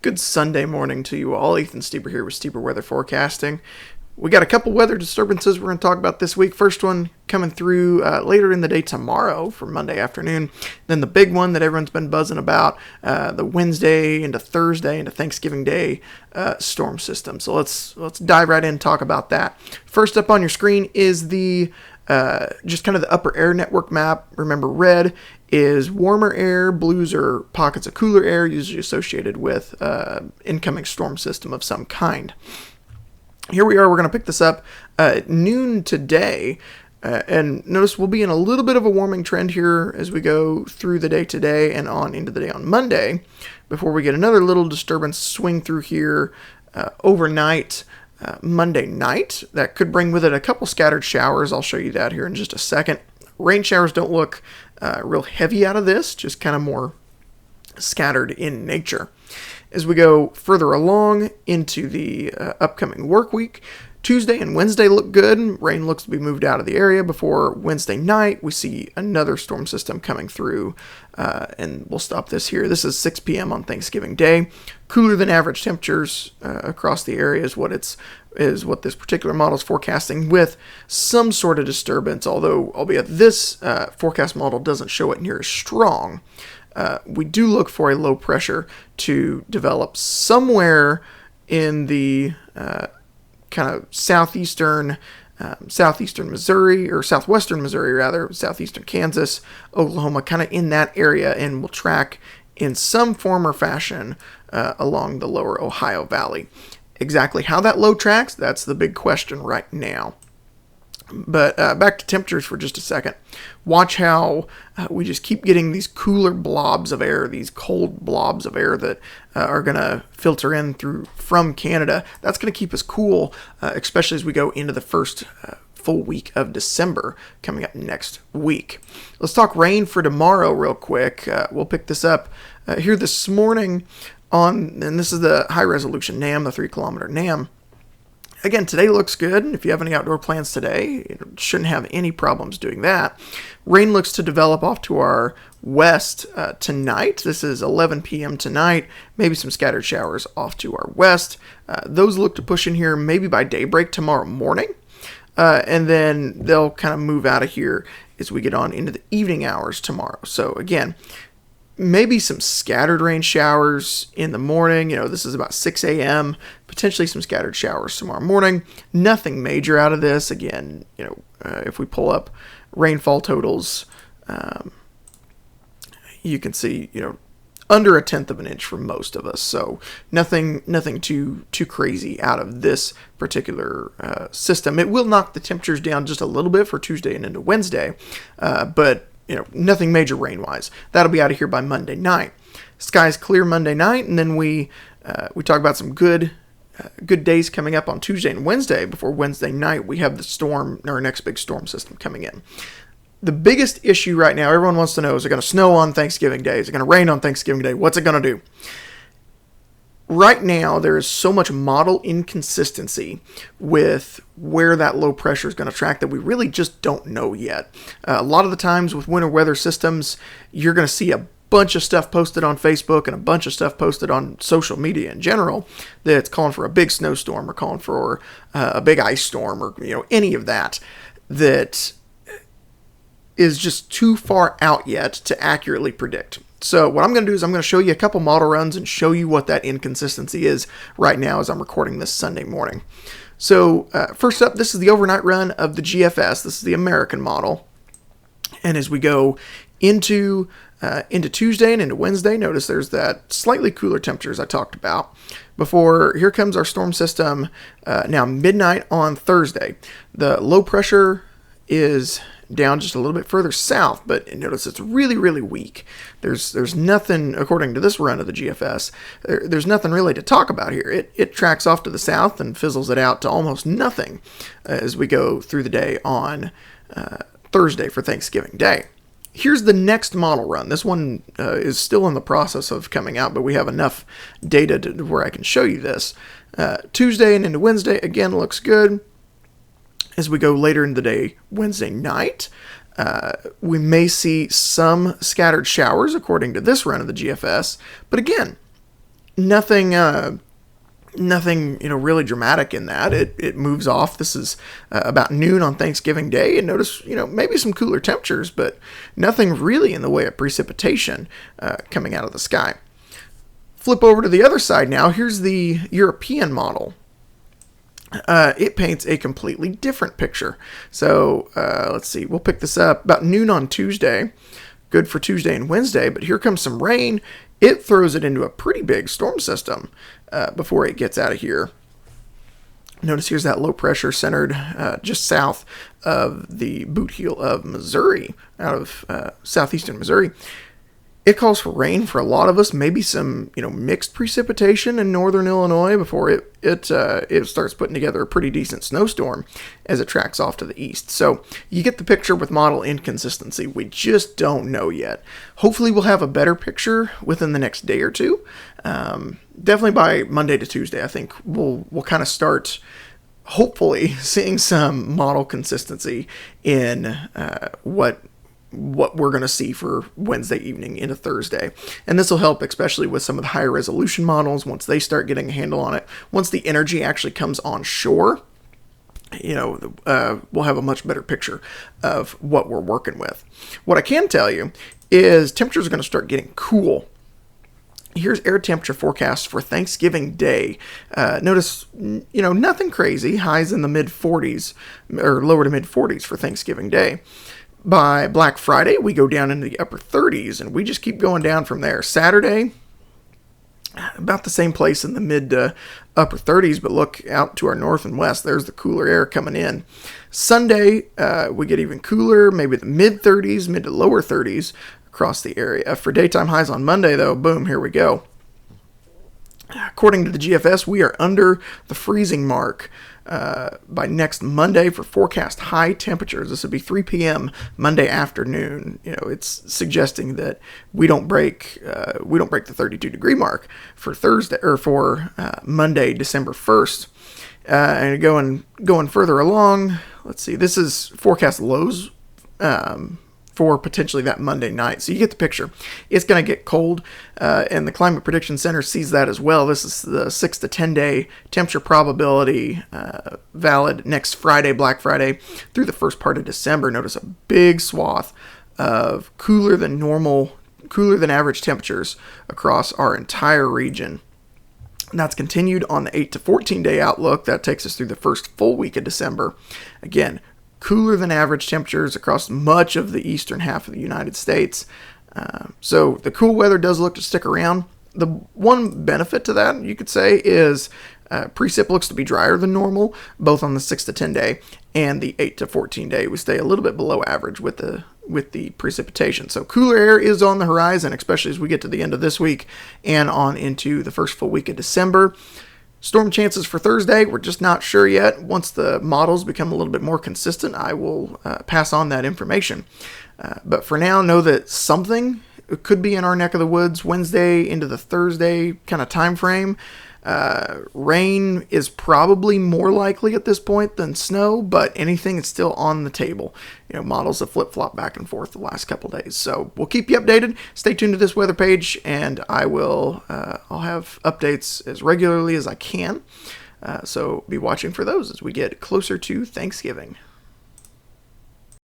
Good Sunday morning to you all. Ethan Steeper here with Steeper Weather Forecasting. We got a couple weather disturbances we're going to talk about this week. First one coming through later in the day tomorrow for Monday afternoon. Then the big one that everyone's been buzzing about, the Wednesday into Thursday into Thanksgiving Day storm system. So let's dive right in and talk about that. First up on your screen is the just kind of the upper air network map. Remember, red is warmer air, blues are pockets of cooler air, usually associated with incoming storm system of some kind. Here we are, we're going to pick this up at noon today, and notice we'll be in a little bit of a warming trend here as we go through the day today and on into the day on Monday, before we get another little disturbance swing through here overnight. Monday night, that could bring with it a couple scattered showers. I'll show you that here in just a second. Rain showers don't look real heavy out of this, just kind of more scattered in nature. As we go further along into the upcoming work week, Tuesday and Wednesday look good. Rain looks to be moved out of the area before Wednesday night. We see another storm system coming through, and we'll stop this here. This is 6 p.m. on Thanksgiving Day. Cooler than average temperatures across the area is what this particular model is forecasting, with some sort of disturbance, albeit this forecast model doesn't show it near as strong. We do look for a low pressure to develop somewhere in the kind of southeastern Missouri, or southwestern Missouri rather, southeastern Kansas, Oklahoma, kind of in that area, and will track in some form or fashion along the lower Ohio Valley. Exactly how that low tracks, that's the big question right now. But back to temperatures for just a second. Watch how we just keep getting these cooler blobs of air, these cold blobs of air that are going to filter in from Canada. That's going to keep us cool, especially as we go into the first full week of December coming up next week. Let's talk rain for tomorrow real quick. We'll pick this up here this morning and this is the high resolution NAM, the 3-kilometer NAM. Again, today looks good. If you have any outdoor plans today, you shouldn't have any problems doing that. Rain looks to develop off to our west tonight. This is 11 p.m. tonight. Maybe some scattered showers off to our west. Those look to push in here maybe by daybreak tomorrow morning. And then they'll kind of move out of here as we get on into the evening hours tomorrow. So again, maybe some scattered rain showers in the morning. This is about 6 a.m. Potentially some scattered showers tomorrow morning. Nothing major out of this. Again, if we pull up rainfall totals, you can see, under 1/10 of an inch for most of us. So nothing too crazy out of this particular system. It will knock the temperatures down just a little bit for Tuesday and into Wednesday, but nothing major rain-wise. That'll be out of here by Monday night. Skies clear Monday night, and then we talk about some good days coming up on Tuesday and Wednesday. Before Wednesday night, we have our next big storm system coming in. The biggest issue right now, everyone wants to know, is it going to snow on Thanksgiving Day? Is it going to rain on Thanksgiving Day? What's it going to do? Right now, there is so much model inconsistency with where that low pressure is going to track that we really just don't know yet. A lot of the times with winter weather systems, you're going to see a bunch of stuff posted on Facebook and a bunch of stuff posted on social media in general that's calling for a big snowstorm or calling for a big ice storm or any of that is just too far out yet to accurately predict. So what I'm going to do is I'm going to show you a couple model runs and show you what that inconsistency is right now as I'm recording this Sunday morning. So first up, this is the overnight run of the GFS. This is the American model. And as we go into Tuesday and into Wednesday, notice there's that slightly cooler temperatures I talked about. Here comes our storm system now midnight on Thursday. The low pressure is down just a little bit further south, but notice it's really, really weak. There's nothing, according to this run of the GFS, there's nothing really to talk about here. It tracks off to the south and fizzles it out to almost nothing as we go through the day on Thursday for Thanksgiving Day. Here's the next model run. This one is still in the process of coming out, but we have enough data to where I can show you this. Tuesday and into Wednesday, again, looks good. As we go later in the day, Wednesday night, we may see some scattered showers according to this run of the GFS. But again, nothing really dramatic in that. It moves off. This is about noon on Thanksgiving Day, and notice maybe some cooler temperatures, but nothing really in the way of precipitation coming out of the sky. Flip over to the other side now. Here's the European model. It paints a completely different picture. So let's see. We'll pick this up about noon on Tuesday. Good for Tuesday and Wednesday, but here comes some rain. It throws it into a pretty big storm system before it gets out of here. Notice here's that low pressure centered just south of the boot heel of Missouri, out of southeastern Missouri. It calls for rain for a lot of us, maybe some mixed precipitation in northern Illinois before it starts putting together a pretty decent snowstorm as it tracks off to the east. So you get the picture with model inconsistency. We just don't know yet. Hopefully we'll have a better picture within the next day or two. Definitely by Monday to Tuesday, I think we'll kind of start hopefully seeing some model consistency in what we're going to see for Wednesday evening into Thursday. And this will help especially with some of the higher resolution models once they start getting a handle on it. Once the energy actually comes on shore, we'll have a much better picture of what we're working with. What I can tell you is temperatures are going to start getting cool. Here's air temperature forecast for Thanksgiving Day. Notice, nothing crazy. Highs in the mid 40s or lower to mid 40s for Thanksgiving Day. By Black Friday, we go down into the upper 30s, and we just keep going down from there. Saturday, about the same place in the mid to upper 30s, but look out to our north and west. There's the cooler air coming in. Sunday, we get even cooler, maybe the mid 30s, mid to lower 30s across the area. For daytime highs on Monday, though, boom, here we go. According to the GFS, we are under the freezing mark by next Monday for forecast high temperatures. This would be 3 p.m. Monday afternoon. It's suggesting that we don't break the 32-degree mark for Thursday or for Monday, December 1st. And going further along, let's see. This is forecast lows for potentially that Monday night. So you get the picture. It's going to get cold, and the Climate Prediction Center sees that as well. This is the 6 to 10 day temperature probability valid next Friday, Black Friday, through the first part of December. Notice a big swath of cooler than average temperatures across our entire region. And that's continued on the 8 to 14 day outlook. That takes us through the first full week of December. Again, cooler than average temperatures across much of the eastern half of the United States. So the cool weather does look to stick around. The one benefit to that, you could say, is precip looks to be drier than normal, both on the 6 to 10 day and the 8 to 14 day. We stay a little bit below average with the precipitation. So cooler air is on the horizon, especially as we get to the end of this week and on into the first full week of December. Storm chances for Thursday, we're just not sure yet. Once the models become a little bit more consistent, I will pass on that information. But for now, know that something could be in our neck of the woods Wednesday into the Thursday kind of time frame. Rain is probably more likely at this point than snow, but anything is still on the table. Models have flip-flopped back and forth the last couple days. So we'll keep you updated. Stay tuned to this weather page, and I'll have updates as regularly as I can. So be watching for those as we get closer to Thanksgiving.